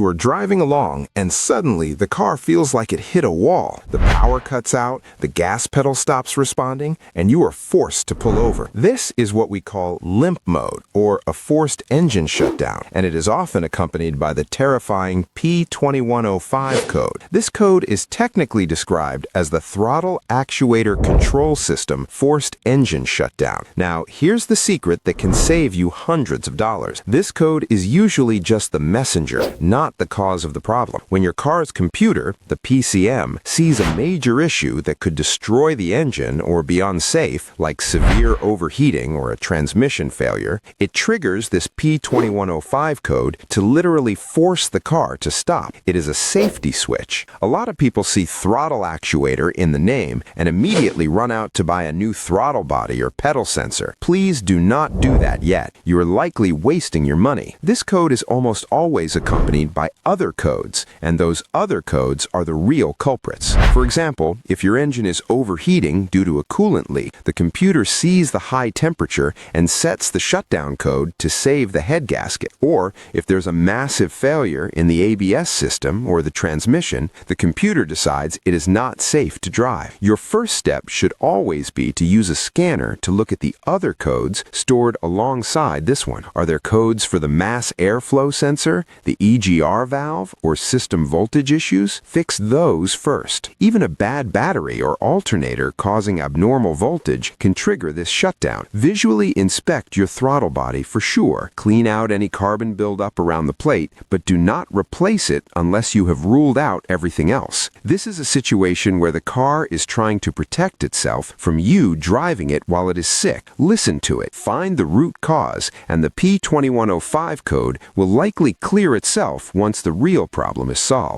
You are driving along, and suddenly the car feels like it hit a wall. The power cuts out, the gas pedal stops responding, and you are forced to pull over. This is what we call limp mode, or a forced engine shutdown, and it is often accompanied by the terrifying P2105 code. This code is technically described as the Throttle Actuator Control System Forced Engine Shutdown. Now, here's the secret that can save you hundreds of dollars. This code is usually just the messenger, not the cause of the problem. When your car's computer, the PCM, sees a major issue that could destroy the engine or be unsafe, like severe overheating or a transmission failure, it triggers this P2105 code to literally force the car to stop. It is a safety switch. A lot of people see throttle actuator in the name and immediately run out to buy a new throttle body or pedal sensor. Please do not do that yet. You are likely wasting your money. This code is almost always accompanied by other codes, and those other codes are the real culprits. For example, if your engine is overheating due to a coolant leak, the computer sees the high temperature and sets the shutdown code to save the head gasket. Or, if there's a massive failure in the ABS system or the transmission, the computer decides it is not safe to drive. Your first step should always be to use a scanner to look at the other codes stored alongside this one. Are there codes for the mass airflow sensor, the EGR valve, or system voltage issues? Fix those first. Even a bad battery or alternator causing abnormal voltage can trigger this shutdown. Visually inspect your throttle body for sure. Clean out any carbon buildup around the plate, but do not replace it unless you have ruled out everything else. This is a situation where the car is trying to protect itself from you driving it while it is sick. Listen to it, find the root cause, and the P2105 code will likely clear itself once the real problem is solved.